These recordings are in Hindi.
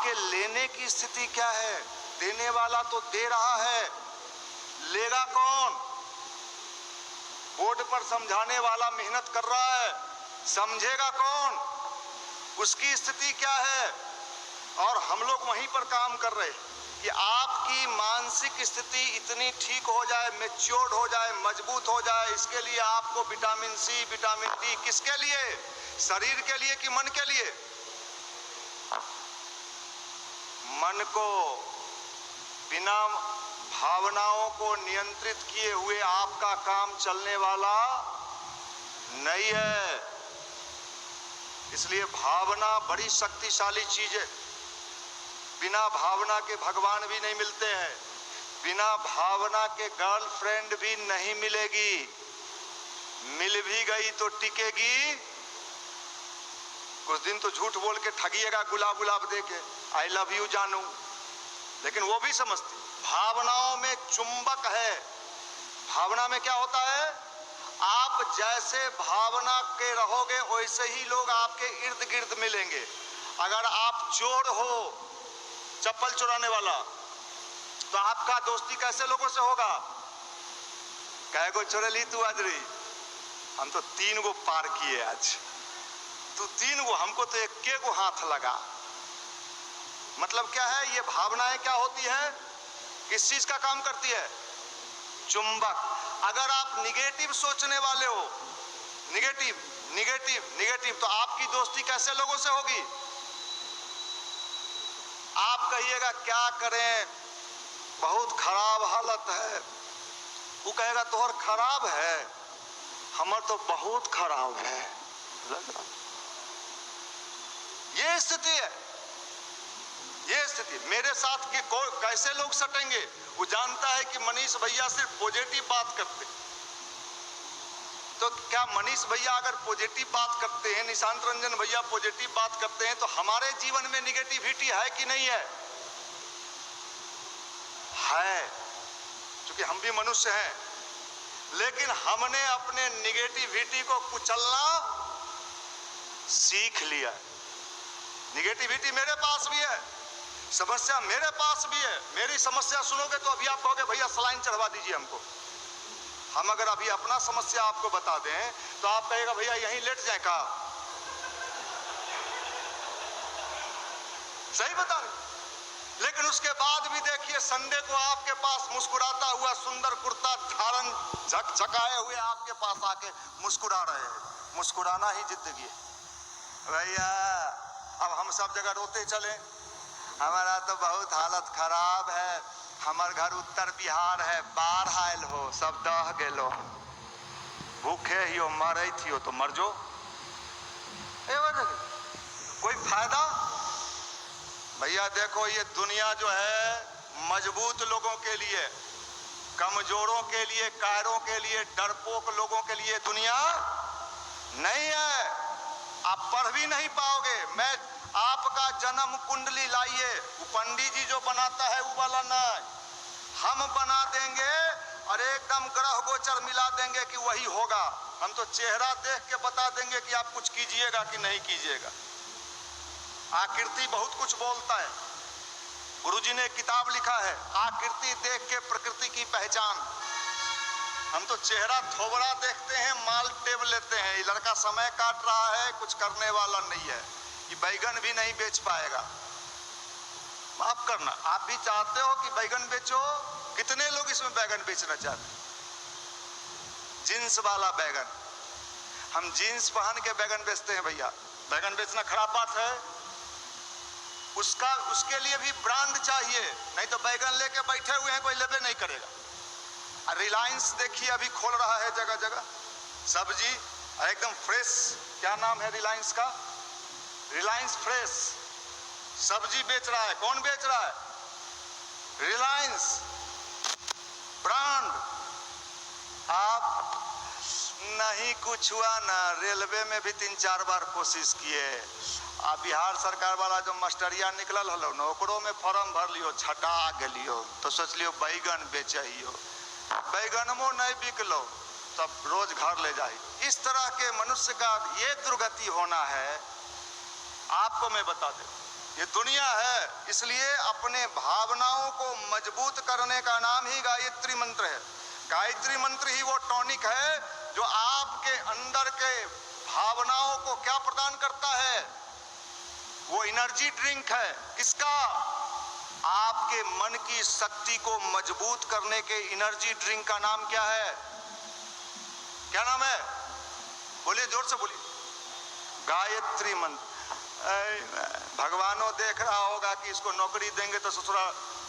आपके लेने की स्थिति क्या है? देने वाला तो दे रहा है, लेगा कौन? बोर्ड पर समझाने वाला मेहनत कर रहा है, समझेगा कौन? उसकी स्थिति क्या है? और हम लोग वहीं पर काम कर रहे हैं कि आपकी मानसिक स्थिति इतनी ठीक हो जाए, मैच्योर्ड हो जाए, मजबूत हो जाए। इसके लिए आपको विटामिन सी, विटामिन डी, किसके लिए? शरीर के लिए कि मन के लिए? मन को बिना भावनाओं को नियंत्रित किए हुए आपका काम चलने वाला नहीं है। इसलिए भावना बड़ी शक्तिशाली चीज है। बिना भावना के भगवान भी नहीं मिलते हैं, बिना भावना के गर्लफ्रेंड भी नहीं मिलेगी, मिल भी गई तो टिकेगी कुछ दिन तो झूठ बोल के ठगिएगा, गुलाब गुलाब दे के आई लव यू जानू, लेकिन वो भी समझती भावनाओं में चुंबक है। भावना में क्या होता है? आप जैसे भावना के रहोगे वैसे ही लोग आपके इर्द गिर्द मिलेंगे। अगर आप चोर हो, चप्पल चुराने वाला, तो आपका दोस्ती कैसे लोगों से होगा? कै गो चोरे ली तू आज री? हम तो 3 गो पार किए आज, तू 3 गो, हमको तो 1 गो हाथ लगा। मतलब क्या है? ये भावनाएं क्या होती है? किस चीज का काम करती है? चुंबक। अगर आप निगेटिव सोचने वाले हो, निगेटिव निगेटिव निगेटिव, तो आपकी दोस्ती कैसे लोगों से होगी? आप कहिएगा क्या करें, बहुत खराब हालत है, वो कहेगा तोहर खराब है, हमर तो बहुत खराब है। ये स्थिति है, ये स्थिति। मेरे साथ के कैसे लोग सटेंगे? वो जानता है कि मनीष भैया सिर्फ पॉजिटिव बात करते, तो क्या मनीष भैया अगर पॉजिटिव बात करते हैं, निशांत रंजन भैया पॉजिटिव बात करते हैं, तो हमारे जीवन में निगेटिविटी है कि नहीं है? है, क्योंकि हम भी मनुष्य हैं। लेकिन हमने अपने निगेटिविटी को कुचलना सीख लिया। निगेटिविटी मेरे पास भी है, समस्या मेरे पास भी है। मेरी समस्या सुनोगे तो अभी आप कहोगे भैया सलाइन चढ़वा दीजिए हमको। हम अगर अभी अपना समस्या आपको बता दें तो आप कहेगा भैया यहीं लेट जाए का? सही बता रहे। लेकिन उसके बाद भी देखिए, संडे को आपके पास मुस्कुराता हुआ सुंदर कुर्ता धारण झकझकाए हुए आपके पास आके मुस्कुरा रहे हैं। मुस्कुराना ही जिंदगी है भैया। अब हम सब जगह रोते चले, हमारा तो बहुत हालत खराब है, हमार घर उत्तर बिहार है, बाढ़ आयल हो, सब दह गेलो, भूखे ही हो, मरे थी हो तो मर जो। कोई फायदा? भैया देखो, ये दुनिया जो है मजबूत लोगों के लिए, कमजोरों के लिए, कायरों के लिए, डरपोक लोगों के लिए दुनिया नहीं है। आप पढ़ भी नहीं पाओगे। मैं आपका जन्म कुंडली लाइए, वो पंडित जी जो बनाता है वो वाला नहीं, हम बना देंगे और एकदम ग्रह गोचर मिला देंगे कि वही होगा। हम तो चेहरा देख के बता देंगे कि आप कुछ कीजिएगा कि नहीं कीजिएगा। आकृति बहुत कुछ बोलता है। गुरुजी ने एक किताब लिखा है, आकृति देख के प्रकृति की पहचान। हम तो चेहरा थोबड़ा देखते हैं, माल टेब लेते हैं। ये लड़का समय काट रहा है, कुछ करने वाला नहीं है, ये बैगन भी नहीं बेच पाएगा। माफ करना, आप भी चाहते हो कि बैगन बेचो? कितने लोग इसमें बैगन बेचना चाहते हैं? जींस वाला बैगन, हम जींस पहन के बैगन बेचते हैं। भैया बैगन बेचना खराब बात है? उसके लिए भी ब्रांड चाहिए, नहीं तो बैगन लेके बैठे हुए हैं, कोई लेबे नहीं करेगा। रिलायंस देखिए अभी खोल रहा है जगह जगह सब्जी, एकदम फ्रेश। क्या नाम है रिलायंस का? रिलायंस फ्रेश सब्जी बेच रहा है। कौन बेच रहा है? रिलायंस ब्रांड। आप नहीं कुछ हुआ ना, रेलवे में भी 3-4 बार कोशिश किए। आ बिहार सरकार वाला जो मास्टरिया निकलल हलो न, ओकरो में फॉर्म भर लियो, छटा गलियो, तो सोच लियो बैगन बेचियो, बैगनमो नहीं बिकलो तब रोज घर ले जाए। इस तरह के मनुष्य का ये दुर्गति होना है। आपको मैं बता दूं, ये दुनिया है, इसलिए अपने भावनाओं को मजबूत करने का नाम ही गायत्री मंत्र है। गायत्री मंत्र ही वो टॉनिक है जो आपके अंदर के भावनाओं को क्या प्रदान करता है, वो एनर्जी ड्रिंक है। किसका? आपके मन की शक्ति को मजबूत करने के एनर्जी ड्रिंक का नाम क्या है? क्या नाम है? बोलिए, जोर से बोलिए। गायत्री मंत्र। भगवानों देख रहा होगा कि इसको नौकरी देंगे तो ससुरा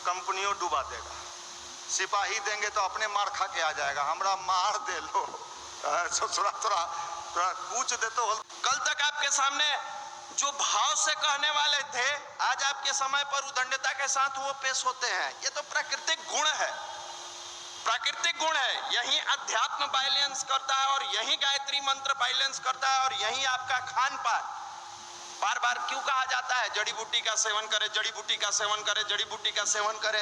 कंपनियों डुबा देगा, सिपाही देंगे तो अपने मार खा के आ जाएगा, हमरा मार दे लो, ससुरा थोड़ा पूछ दे तो। कल तक आपके सामने जो भाव से कहने वाले थे, आज आपके समय पर उदंडता के साथ वो पेश होते हैं। ये तो प्राकृतिक गुण है, प्राकृतिक गुण है। यही अध्यात्म बैलेंस करता है और यही गायत्री मंत्र बैलेंस करता है और यही आपका खान पान। बार बार क्यों कहा जाता है जड़ी बूटी का सेवन करे, जड़ी बूटी का सेवन करे, जड़ी बूटी का सेवन करे?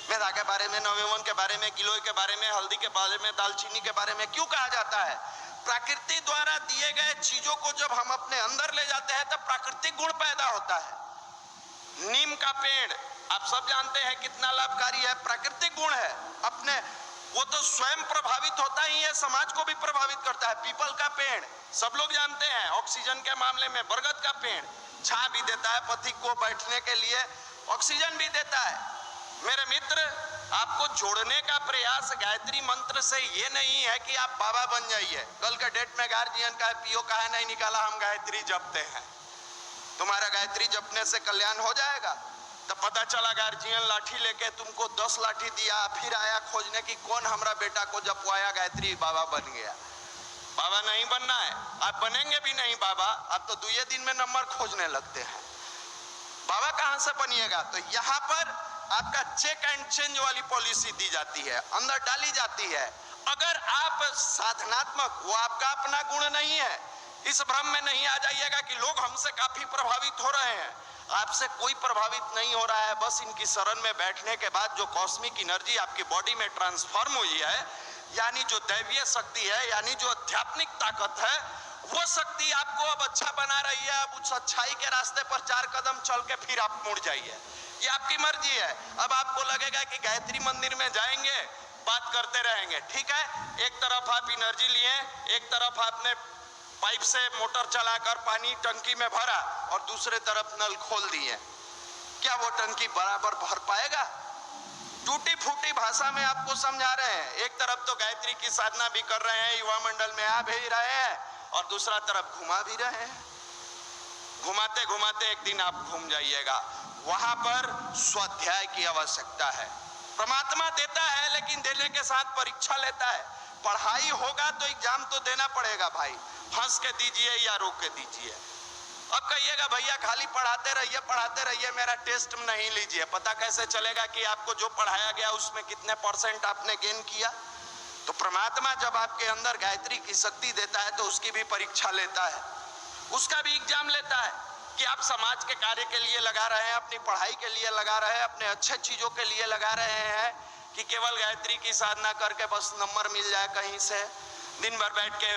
मेधा के बारे में, नवयौवन के बारे में, गिलोय के बारे में, हल्दी के बारे में, दालचीनी के बारे में क्यों कहा जाता है? प्रकृति द्वारा दिए गए चीजों को जब हम अपने अंदर ले जाते हैं तब प्राकृतिक गुण पैदा होता है। नीम का पेड़ आप सब जानते हैं कितना लाभकारी है, प्राकृतिक गुण है अपने, वो तो स्वयं प्रभावित होता ही है, समाज को भी प्रभावित करता है। पीपल का पेड़ सब लोग जानते हैं, ऑक्सीजन के मामले में। बरगद का पेड़ छां भी देता है, पथिक को बैठने के लिए ऑक्सीजन भी देता है। मेरे मित्र, आपको जोड़ने का प्रयास गायत्री मंत्र से ये नहीं है कि आप बाबा बन जाइए। कल के डेट में गार्जियन का पीओ का है नहीं निकाला, हम गायत्री जपते हैं, तुम्हारा गायत्री जपने से कल्याण हो जाएगा। तब पता चला गार्जियन लाठी लेके तुमको 10 लाठी दिया, फिर आया खोजने की कौन हमरा बेटा को जपवाया, गायत्री बाबा बन गया। बाबा नहीं बनना है, आप बनेंगे भी नहीं बाबा, आप तो 2 दिन में नंबर खोजने लगते हैं। बाबा कहां से बनिएगा? तो यहाँ पर आपका चेक एंड चेंज वाली पॉलिसी दी जाती है, अंदर डाली जाती है। अगर आप साधनात्मक, वो आपका अपना गुण नहीं है, इस भ्रम में नहीं आ जाइएगा कि लोग हमसे काफी प्रभावित हो रहे हैं। आपसे कोई प्रभावित नहीं हो रहा है, बस इनकी शरण में बैठने के बाद जो कॉस्मिक एनर्जी आपकी बॉडी में ट्रांसफॉर्म हुई है, यानी जो दैवीय शक्ति है, यानी जो आध्यात्मिक ताकत है, वो शक्ति आपको अब अच्छा बना रही है। अब उस अच्छाई के रास्ते पर 4 कदम चल के फिर आप मुड़ जाइए, ये आपकी मर्जी है। अब आपको लगेगा कि गायत्री मंदिर में जाएंगे, बात करते रहेंगे, ठीक है। एक तरफ आप एनर्जी लिए, एक तरफ आपने पाइप से मोटर चलाकर पानी टंकी में भरा और दूसरे तरफ नल खोल दिए, क्या वो टंकी बराबर भर पाएगा? टूटी फूटी भाषा में आपको समझा रहे हैं। एक तरफ तो गायत्री की साधना भी कर रहे हैं, युवा मंडल में आ भी रहे हैं, और दूसरा तरफ घुमा भी रहे हैं। घुमाते घुमाते एक दिन आप घूम जाइएगा। वहां पर स्वाध्याय की आवश्यकता है। परमात्मा देता है, लेकिन देने के साथ परीक्षा लेता है। पढ़ाई होगा तो एग्जाम तो देना पड़ेगा भाई, हंस के दीजिए या रोक के दीजिए। अब कहिएगा भैया खाली पढ़ाते रहिए, मेरा टेस्ट नहीं लीजिए, पता कैसे चलेगा कि आपको जो पढ़ाया गया उसमें कितने % आपने गेन किया? तो परमात्मा जब आपके अंदर गायत्री की शक्ति देता है तो उसकी भी परीक्षा लेता है, उसका भी एग्जाम लेता है कि आप समाज के कार्य के लिए लगा रहे हैं, अपनी पढ़ाई के लिए लगा रहे हैं, अपने अच्छे चीजों के लिए लगा रहे हैं, कि केवल गायत्री की साधना करके बस नंबर मिल जाए कहीं से, दिन भर बैठ के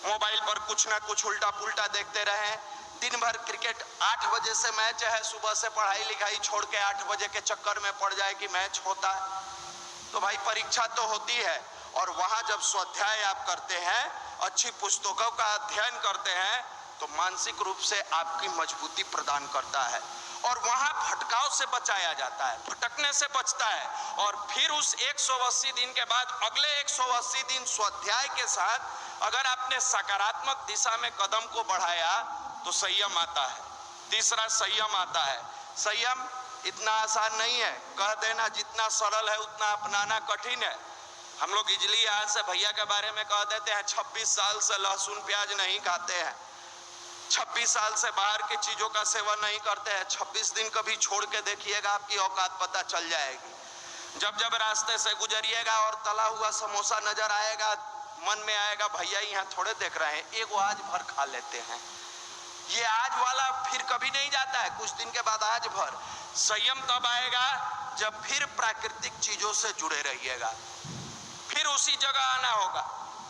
मोबाइल पर कुछ ना कुछ उल्टा पुल्टा देखते रहे, दिन भर क्रिकेट 8 बजे से मैच है, सुबह से पढ़ाई लिखाई छोड़ के 8 बजे के चक्कर में पड़ जाए कि मैच होता है। तो भाई परीक्षा तो होती है, और वहां जब स्वाध्याय आप करते हैं, अच्छी पुस्तकों का अध्ययन करते हैं, तो मानसिक रूप से आपकी मजबूती प्रदान करता है, और वहां भटकाव से बचाया जाता है, भटकने से बचता है। और फिर उस 180 दिन के बाद अगले 180 दिन स्वाध्याय के साथ अगर आपने सकारात्मक दिशा में कदम को बढ़ाया तो संयम आता है। तीसरा संयम आता है। संयम इतना आसान नहीं है, कह देना जितना सरल है उतना अपनाना कठिन है। हम लोग इजली यहाँ से भैया के बारे में कह देते हैं 26 साल से लहसुन प्याज नहीं खाते हैं, 26 साल से बाहर की चीजों का सेवन नहीं करते हैं। 26 दिन कभी छोड़ के देखिएगा, आपकी औकात पता चल जाएगी। जब जब रास्ते से गुजरिएगा और तला हुआ समोसा नजर आएगा, मन में आएगा भैया यहाँ थोड़े देख रहे हैं, एगो आज भर खा लेते हैं। ये आज वाला फिर कभी नहीं जाता है, कुछ दिन के बाद आज भर। संयम तब आएगा जब फिर प्राकृतिक चीजों से जुड़े रहिएगा, फिर उसी जगह आना होगा।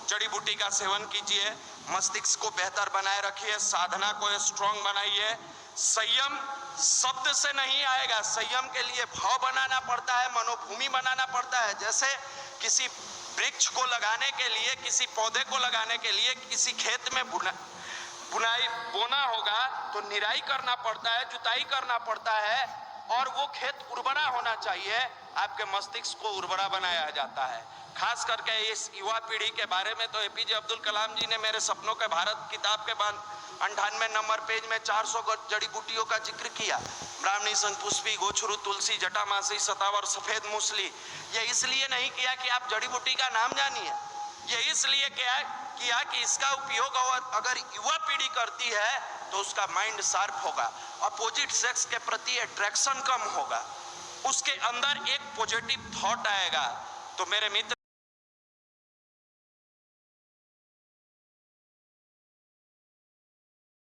जड़ी बूटी का सेवन कीजिए, मस्तिष्क को बेहतर बनाए रखिए, साधना को स्ट्रॉन्ग बनाइए। संयम शब्द से नहीं आएगा। संयम के लिए भाव बनाना पड़ता है, मनोभूमि बनाना पड़ता है। जैसे किसी वृक्ष को लगाने के लिए, किसी पौधे को लगाने के लिए किसी खेत में बोना होगा तो निराई करना पड़ता है, जुताई करना पड़ता है, और वो खेत उर्वरा होना चाहिए। आपके मस्तिष्क को उर्वरा बनाया जाता है। खास करके इस युवा पीढ़ी के बारे में तो एपीजे अब्दुल कलाम जी ने मेरे सपनों के भारत किताब के बाद 98 नंबर पेज में 400 जड़ी बूटियों का जिक्र किया। ब्राह्मणी, शंखपुष्पी, गोछरू, तुलसी, जटामासी, सतावर, सफेद मूसली। ये इसलिए नहीं किया कि आप जड़ी बूटी का नाम जानिए, ये इसलिए किया कि इसका उपयोग अगर युवा पीढ़ी करती है तो उसका माइंड शार्प होगा, अपोजिट सेक्स के प्रति अट्रैक्शन कम होगा, उसके अंदर एक पॉजिटिव थॉट आएगा। तो मेरे मित्र